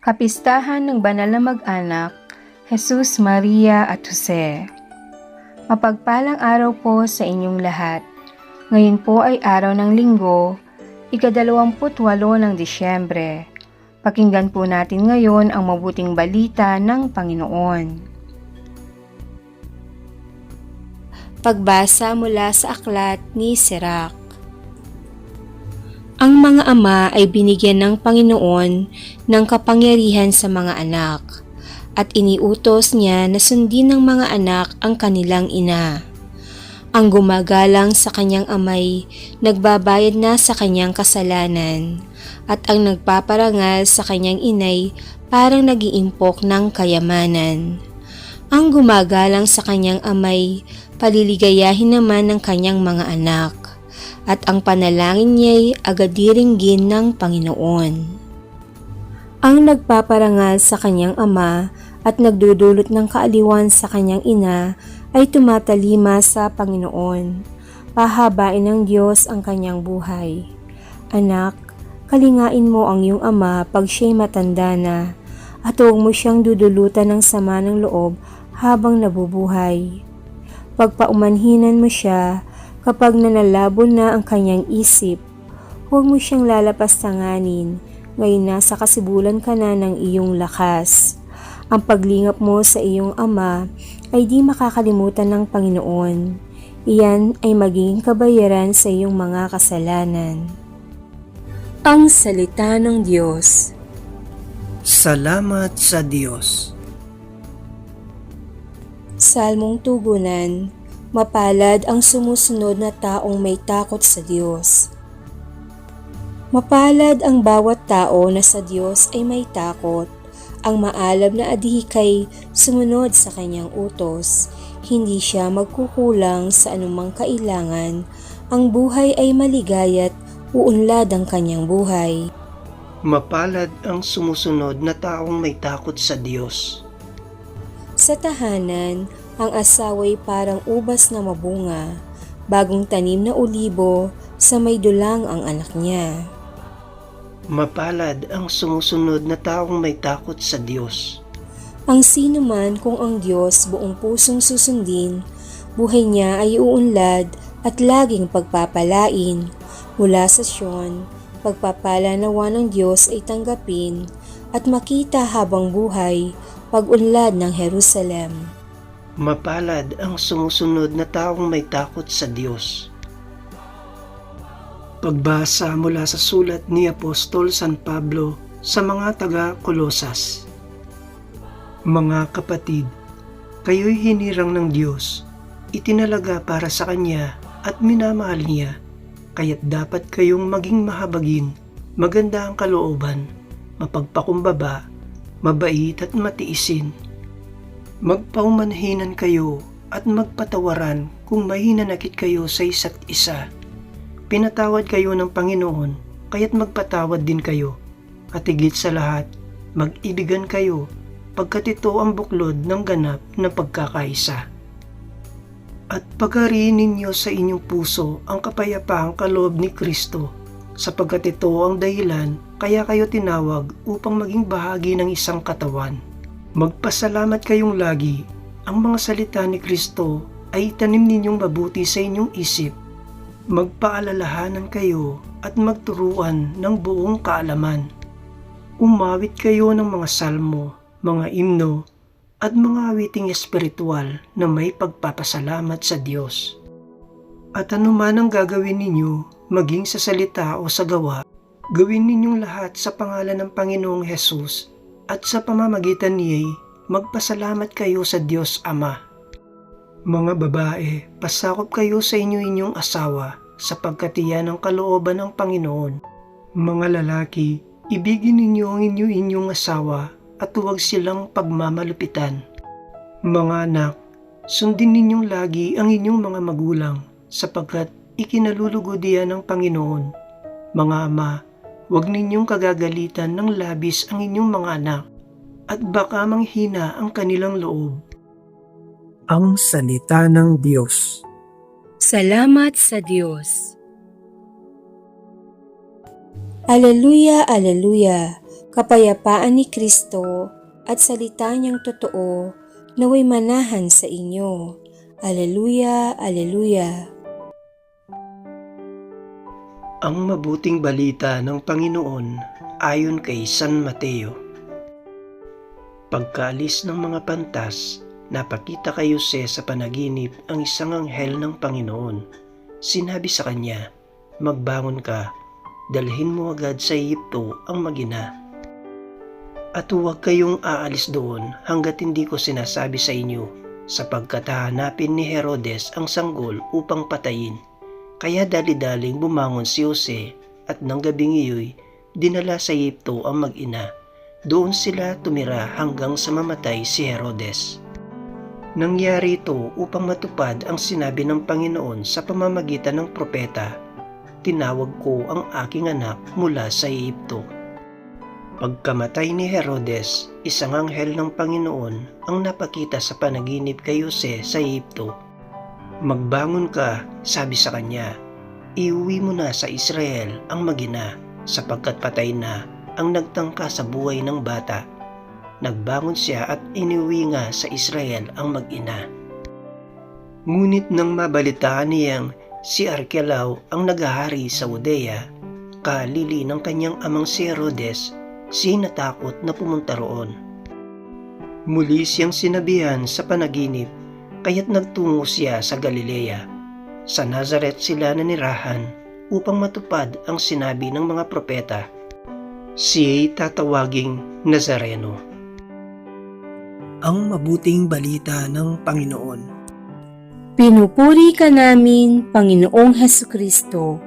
Kapistahan ng banal na mag-anak, Jesus, Maria at Jose. Mapagpalang araw po sa inyong lahat. Ngayon po ay araw ng Linggo, ika-28 ng Disyembre. Pakinggan po natin ngayon ang mabuting balita ng Panginoon. Pagbasa mula sa aklat ni Sirach. Ang mga ama ay binigyan ng Panginoon ng kapangyarihan sa mga anak, at iniutos niya na sundin ng mga anak ang kanilang ina. Ang gumagalang sa kanyang amay, nagbabayad na sa kanyang kasalanan, at ang nagpaparangal sa kanyang inay parang nag-iimpok ng kayamanan. Ang gumagalang sa kanyang amay, paliligayahin naman ng kanyang mga anak, at ang panalangin niya'y agad diringgin ng Panginoon. Ang nagpaparangal sa kanyang ama at nagdudulot ng kaaliwan sa kanyang ina ay tumatalima sa Panginoon. Pahabain ng Diyos ang kanyang buhay. Anak, kalingain mo ang iyong ama pag siya'y matanda na, at huwag mo siyang dudulutan ng sama ng loob habang nabubuhay. Pagpaumanhinan mo siya kapag nanalabo na ang kanyang isip. Huwag mo siyang lalapastanganin, ngayon nasa kasibulan ka na ng iyong lakas. Ang paglingap mo sa iyong ama ay di makakalimutan ng Panginoon. Iyan ay magiging kabayaran sa iyong mga kasalanan. Ang Salita ng Diyos. Salamat sa Diyos. Salmong Tugunan. Mapalad ang sumusunod na taong may takot sa Diyos. Mapalad ang bawat tao na sa Diyos ay may takot. Ang maalab na adhikay sumunod sa kanyang utos. Hindi siya magkukulang sa anumang kailangan. Ang buhay ay maligaya't uunlad ang kanyang buhay. Mapalad ang sumusunod na taong may takot sa Diyos. Sa tahanan, ang asawa'y parang ubas na mabunga, bagong tanim na ulibo sa may dulang ang anak niya. Mapalad ang sumusunod na taong may takot sa Diyos. Ang sino man kung ang Diyos buong pusong susundin, buhay niya ay uunlad at laging pagpapalain. Mula sa Sion, pagpapala nawa ng Diyos ay tanggapin at makita habang buhay, pag-unlad ng Jerusalem. Mapalad ang sumusunod na taong may takot sa Diyos. Pagbasa mula sa sulat ni Apostol San Pablo sa mga taga-Kolosas. Mga kapatid, kayo'y hinirang ng Diyos, itinalaga para sa Kanya at minamahal Niya, kaya't dapat kayong maging mahabagin, maganda ang kalooban, mapagpakumbaba, mabait at matiisin. Magpaumanhinan kayo at magpatawaran kung may hinanakit kayo sa isa't isa. Pinatawad kayo ng Panginoon, kaya't magpatawad din kayo. At higit sa lahat, mag-ibigan kayo, pagkat ito ang buklod ng ganap na pagkakaisa. At pagariin ninyo sa inyong puso ang kapayapaang kaloob ni Kristo, sapagkat ito ang dahilan kaya kayo tinawag upang maging bahagi ng isang katawan. Magpasalamat kayong lagi. Ang mga salita ni Kristo ay itanim ninyong mabuti sa inyong isip. Magpaalalahanan kayo at magturuan ng buong kaalaman. Umawit kayo ng mga salmo, mga imno, at mga awiting espiritual na may pagpapasalamat sa Diyos. At anuman ang gagawin ninyo, maging sa salita o sa gawa, gawin ninyong lahat sa pangalan ng Panginoong Hesus, at sa pamamagitan niya'y magpasalamat kayo sa Diyos Ama. Mga babae, pasakop kayo sa inyong asawa, sapagkat iyan ang kalooban ng Panginoon. Mga lalaki, ibigin ninyo ang inyong asawa, at huwag silang pagmamalupitan. Mga anak, sundin ninyong lagi ang inyong mga magulang, sapagkat ikinalulugod iyan ng Panginoon. Mga ama, huwag ninyong kagagalitan ng labis ang inyong mga anak, at baka manghina ang kanilang loob. Ang Salita ng Diyos. Salamat sa Diyos. Aleluya, aleluya! Kapayapaan ni Kristo at salita niyang totoo naway manahan sa inyo. Alleluia, Alleluia. Ang mabuting balita ng Panginoon ayon kay San Mateo. Pagkaalis ng mga pantas, napakita kay Jose sa panaginip ang isang anghel ng Panginoon. Sinabi sa kanya, "Magbangon ka, dalhin mo agad sa Ehipto ang mag-ina. At huwag kayong aalis doon hanggat hindi ko sinasabi sa inyo, sapagkat hahanapin ni Herodes ang sanggol upang patayin." Kaya dali-daling bumangon si Jose at nang gabing iyo'y dinala sa Ehipto ang mag-ina. Doon sila tumira hanggang sa mamatay si Herodes. Nangyari ito upang matupad ang sinabi ng Panginoon sa pamamagitan ng propeta, "Tinawag ko ang aking anak mula sa Ehipto." Pagkamatay ni Herodes, isang anghel ng Panginoon ang napakita sa panaginip kay Jose sa Ehipto. "Magbangon ka," sabi sa kanya, "iuwi mo na sa Israel ang mag-ina, sapagkat patay na ang nagtangka sa buhay ng bata." Nagbangon siya at iniuwi nga sa Israel ang mag-ina. Ngunit nang mabalitaan niyang si Arkelao ang naghahari sa Judea, kalili ng kanyang amang si Herodes, siya natakot na pumunta roon. Muli siyang sinabihan sa panaginip, kaya't nagtungo siya sa Galilea. Sa Nazaret sila nanirahan upang matupad ang sinabi ng mga propeta, "Siya'y tatawaging Nazareno." Ang mabuting balita ng Panginoon. Pinupuri ka namin, Panginoong Hesukristo.